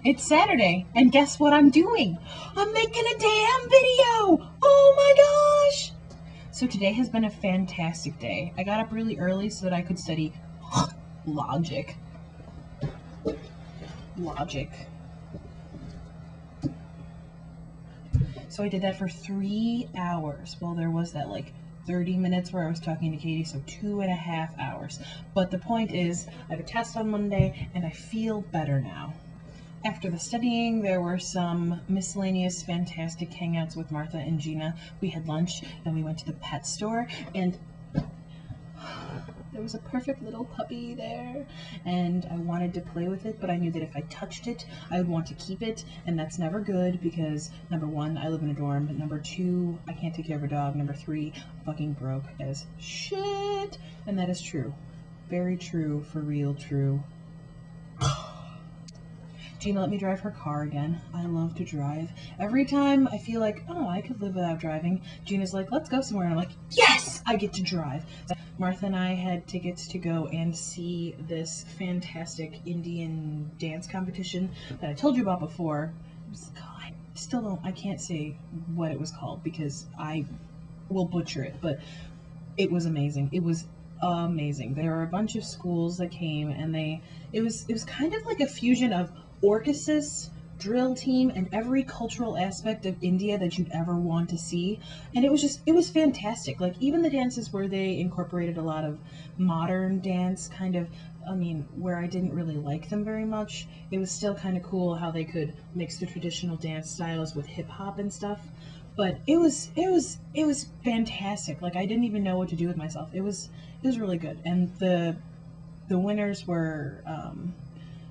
It's Saturday, and guess what I'm doing? I'm making a damn video! Oh my gosh! So today has been a fantastic day. I got up really early so that I could study logic. So I did that for 3 hours. Well, there was that like 30 minutes where I was talking to Katie, so 2.5 hours. But the point is, I have a test on Monday, and I feel better now. After the studying, there were some miscellaneous fantastic hangouts with Martha and Gina. We had lunch, then we went to the pet store, and there was a perfect little puppy there, and I wanted to play with it, but I knew that if I touched it, I would want to keep it, and that's never good because, number one, I live in a dorm, number two, I can't take care of a dog, number three, I'm fucking broke as shit, and that is true. Very true, for real true. Gina let me drive her car again. I love to drive. Every time I feel like, oh, I could live without driving, Gina's like, let's go somewhere. And I'm like, yes, I get to drive. Martha and I had tickets to go and see this fantastic Indian dance competition that I told you about before. I can't say what it was called because I will butcher it, but it was amazing. It was amazing. There were a bunch of schools that came, and it was kind of like a fusion of orchesis, drill team, and every cultural aspect of India that you'd ever want to see. And it was fantastic. Like, even the dances where they incorporated a lot of modern dance, kind of, where I didn't really like them very much, it was still kind of cool how they could mix the traditional dance styles with hip-hop and stuff. But it was fantastic. Like, I didn't even know what to do with myself. It was really good. And the winners were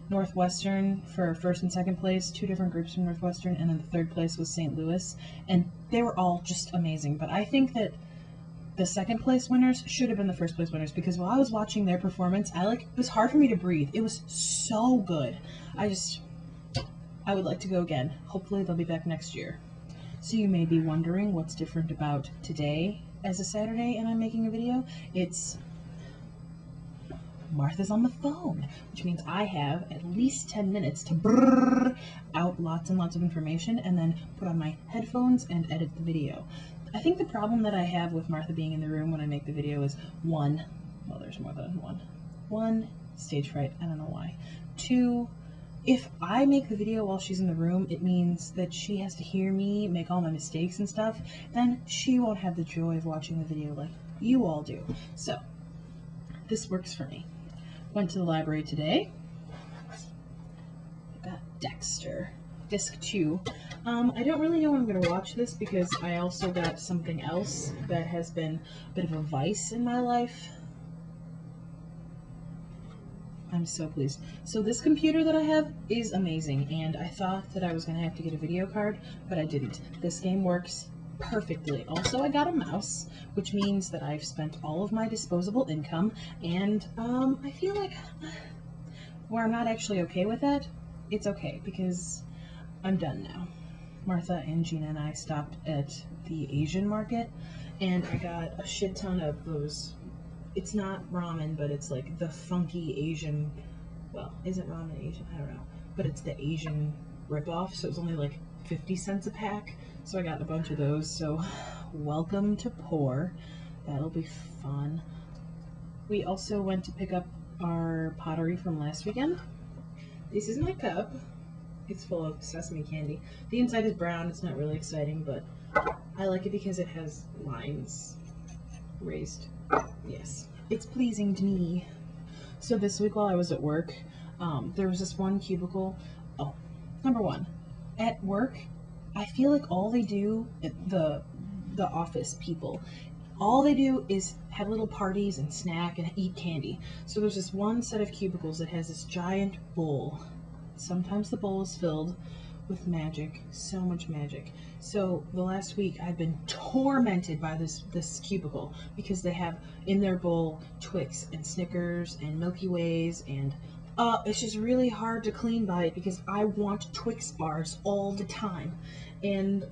Northwestern for first and second place, two different groups from Northwestern, and then the third place was St. Louis, and they were all just amazing. But I think that the second place winners should have been the first place winners, because while I was watching their performance, it was hard for me to breathe. It was so good. I would like to go again. Hopefully they'll be back next year. So you may be wondering what's different about today as a Saturday and I'm making a video. It's Martha's on the phone, which means I have at least 10 minutes to brrr out lots and lots of information and then put on my headphones and edit the video. I think the problem that I have with Martha being in the room when I make the video is there's more than one, stage fright, I don't know why. Two, if I make the video while she's in the room, it means that she has to hear me make all my mistakes and stuff, then she won't have the joy of watching the video like you all do. So, this works for me. Went to the library today. I got Dexter, Disc 2. I don't really know when I'm going to watch this because I also got something else that has been a bit of a vice in my life. I'm so pleased. So this computer that I have is amazing, and I thought that I was going to have to get a video card, but I didn't. This game works perfectly. Also, I got a mouse, which means that I've spent all of my disposable income, and I feel like where I'm not actually okay with that, it's okay, because I'm done now. Martha and Gina and I stopped at the Asian market, and I got a shit ton of those. It's not ramen, but it's like the funky Asian, well, isn't ramen Asian? I don't know, but it's the Asian ripoff, so it's only like 50 cents a pack. So I got a bunch of those, so welcome to pour. That'll be fun. We also went to pick up our pottery from last weekend. This is my cup. It's full of sesame candy. The inside is brown. It's not really exciting, but I like it because it has lines raised. Yes, it's pleasing to me. So this week while I was at work, there was this one cubicle. Oh, number one, at work, I feel like all they do, the office people, all they do is have little parties and snack and eat candy. So there's this one set of cubicles that has this giant bowl. Sometimes the bowl is filled with magic, so much magic. So the last week I've been tormented by this cubicle because they have in their bowl Twix and Snickers and Milky Ways, and it's just really hard to clean by it because I want Twix bars all the time. And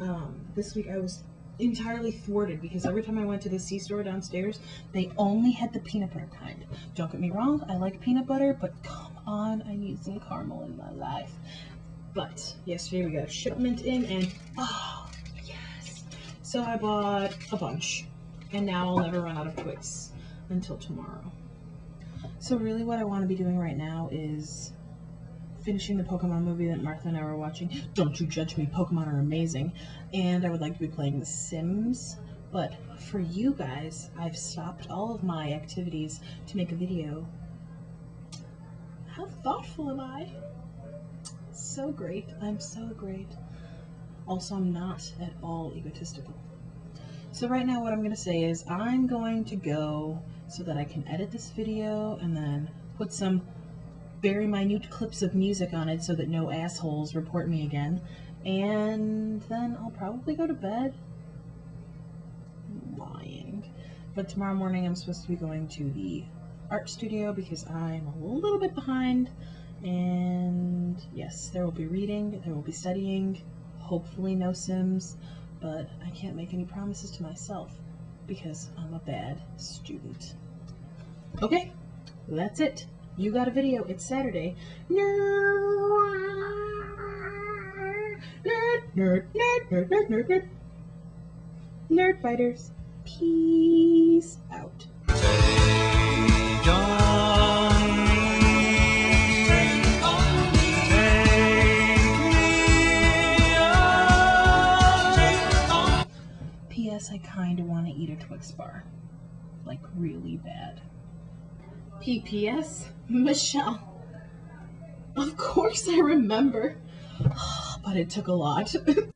this week I was entirely thwarted because every time I went to the C-store downstairs, they only had the peanut butter kind. Don't get me wrong, I like peanut butter, but come on, I need some caramel in my life. But yesterday we got a shipment in, and oh, yes. So I bought a bunch, and now I'll never run out of Twix until tomorrow. So really what I want to be doing right now is finishing the Pokemon movie that Martha and I were watching. Don't you judge me, Pokemon are amazing. And I would like to be playing The Sims. But for you guys, I've stopped all of my activities to make a video. How thoughtful am I? So great. I'm so great. Also, I'm not at all egotistical. So right now what I'm going to say is I'm going to go so that I can edit this video and then put some very minute clips of music on it so that no assholes report me again. And then I'll probably go to bed. I'm lying. But tomorrow morning I'm supposed to be going to the art studio because I'm a little bit behind. And yes, there will be reading, there will be studying, hopefully no Sims, but I can't make any promises to myself because I'm a bad student. Okay, that's it. You got a video. It's Saturday. Nerd fighters. Peace out. P.S. I kinda want to eat a Twix bar. Like, really bad. P.P.S. Michelle. Of course I remember. But it took a lot.